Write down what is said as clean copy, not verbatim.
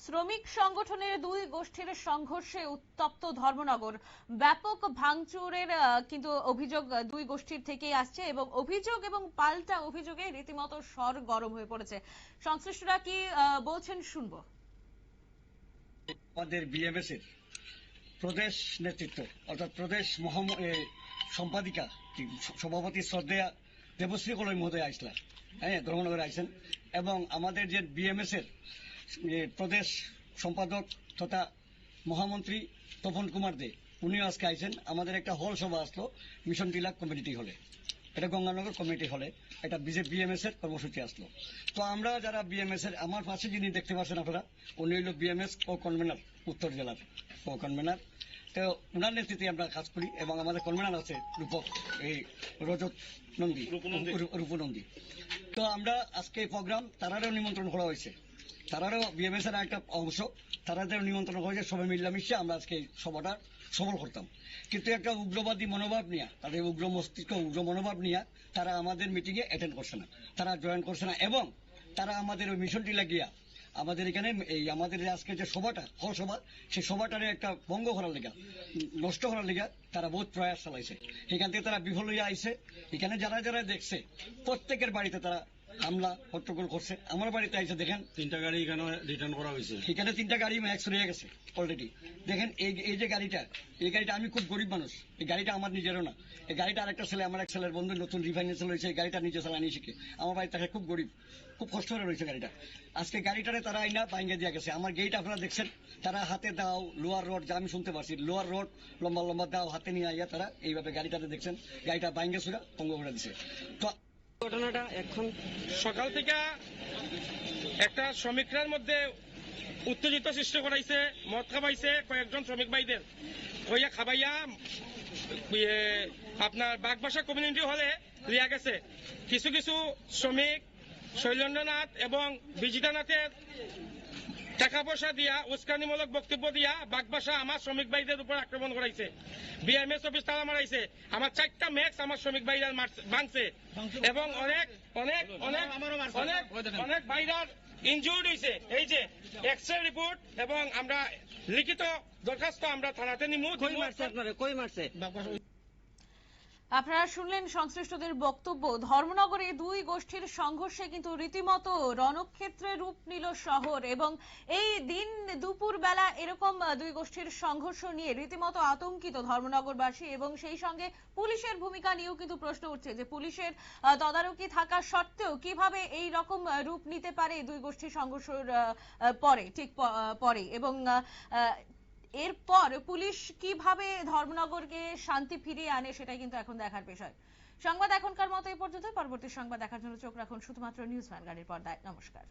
শ্রমিক সংগঠনের দুই গোষ্ঠীর সংঘর্ষে উত্তপ্ত ধর্মনগর। ব্যাপক ভাঙচুরের কিন্তু অভিযোগ দুই গোষ্ঠীর থেকেই আসছে এবং অভিযোগ এবং পাল্টা অভিযোগে রীতিমতো স্বর গরম হয়ে পড়েছে। সংশ্লিষ্টরা কি বলছেন শুনবো। আমাদের বিএমএস এর প্রদেশ নেতৃত্ব অর্থাৎ প্রদেশ সম্পাদিকা সভাপতি শ্রদ্ধেয়া দেবশ্রী কলই মহোদয় আইসলা, হ্যাঁ, ধর্মনগরে আইসেন, এবং আমাদের যে বিএমএস এর প্রদেশ সম্পাদক তথা মহামন্ত্রী তপন কুমার দে, উনিও আজকে আইসেন। আমাদের একটা হল সভা আসলো মিশন টিলা কমিউনিটি হলে, এটা গঙ্গানগর কমিউনিটি হলে একটা বিএমএস এর কর্মসূচি আসলো। তো আমরা যারা বিএমএস এর, আমার পাশে যিনি দেখতে পাচ্ছেন আপনারা, উনি হইল বিএমএস কো কনভেনার, উত্তর জেলার কো কনভেনার। তো উনার নেতৃত্বে আমরা কাজ করি এবং আমাদের কনভেনার আছে রূপক এই রজত নন্দী, রূপনন্দী। তো আমরা আজকে প্রোগ্রাম তারারও নিমন্ত্রণ করা হয়েছে, তারারও বিএমএস এর একটা অংশ, তারাদের নিমন্ত্রণ করেছে। সবাই মিলামিশে আমরা আজকে সভাটা সফল করতাম, কিন্তু একটা উগ্রবাদী মনোভাব নিয়ে, তাদের উগ্র মস্তিষ্ক উগ্র মনোভাব নিয়ে তারা আমাদের মিটিং এ অ্যাটেন্ড করছে না, তারা জয়েন করছে না, এবং তারা আমাদের ওই মিশনটি লাগিয়া আমাদের এখানে এই আমাদের আজকে যে সভাটা হল সভা, সেই সভাটারে একটা ভঙ্গ করার লেগা, নষ্ট করার লেগা তারা বহুত প্রয়াস চালাইছে। এখান থেকে তারা বিফল হইয়া আইছে। এখানে যারা যারা দেখছে প্রত্যেকের বাড়িতে তারা হামলা হট্টগোল করছে। আমার বাড়িতে আইসে দেখেন 3টা গাড়ি এখানে রিটার্ন করা হয়েছে, এখানে 3টা গাড়ি অ্যাক্সিডেন্ট হয়ে গেছে অলরেডি। দেখেন এই যে গাড়িটা, এই গাড়িটা, আমি খুব গরিব মানুষ, এই গাড়িটা আমার নিজেরও না, এই গাড়িটা আরেকটা ছেলে, আমার এক ছেলের বন্ধু নতুন রিফাইন্যান্স হয়েছে, এই গাড়িটা নিজে চালানি শিখে আমার বাড়ি থাকে, খুব গরিব, খুব কষ্ট করে রয়েছে গাড়িটা। আজকে গাড়িটারে তারা আইনা ভাঙ্গে দিয়ে গেছে। আমার গেট আপনারা দেখছেন, তারা হাতে দাও লোয়ার রড, যা আমি শুনতে পারছি লোয়ার রড লম্বা লম্বা দাও হাতে নিয়ে আইয়া তারা এইভাবে গাড়িটাতে দেখছেন গাড়িটা ভাঙ্গে সুরা ভঙ্গ করে দিছে। তো ঘটনাটা এখন সকাল থেকে একটা শ্রমিকদের মধ্যে উত্তেজিত সৃষ্টি করাইছে, মদ খাবাইছে কয়েকজন শ্রমিক ভাইদের, হইয়া খাবাইয়া আপনার বাগবাসা কমিউনিটি হলে লিয়া গেছে। কিছু কিছু শ্রমিক শৈলেন্দ্রনাথ এবং বিজিতানাথের টাকা পয়সা দিয়া উস্কানিমূলক বক্তব্য দিয়া বাগবাসা আমার শ্রমিক ভাইদের উপর আক্রমণ করাইছে। বিএমএস অফিস তালা মারাইছে, আমার 4টা ম্যাক্স আমার শ্রমিক ভাইরা ভাঙছে এবং অনেক অনেক অনেক অনেক অনেক ভাইরার ইনজুর্ড হয়েছে। এই যে এক্সরে রিপোর্ট এবং আমরা লিখিত দরখাস্ত আমরা থানাতে নিমু। কই মারছে? আপনারা শুনলেন সংশ্লিষ্টদের বক্তব্য। ধর্মনগরে দুই গোষ্ঠীর সংঘর্ষে কিন্তু রীতিমতো রণক্ষেত্রে রূপ নিল শহর, এবং এই দিন দুপুর বেলা এরকম দুই গোষ্ঠীর সংঘর্ষ নিয়ে রীতিমতো আতঙ্কিত ধর্মনগরবাসী, এবং সেই সঙ্গে পুলিশের ভূমিকা নিয়েও কিন্তু প্রশ্ন উঠছে যে পুলিশের তদারকি থাকা সত্ত্বেও কিভাবে এই রকম রূপ নিতে পারে দুই গোষ্ঠীর সংঘর্ষের পরে, ঠিক পরে, এবং এরপর পুলিশ কিভাবে ধর্মনগরকে শান্তি ফিরিয়ে আনে সেটাই কিন্তু এখন দেখার বিষয়। সংবাদ এখনকার মতো এই পর্যন্ত। পরবর্তী সংবাদ দেখার জন্য চোখ রাখুন শুধুমাত্র নিউজ ভ্যানগার্ডের পর্দায়। নমস্কার।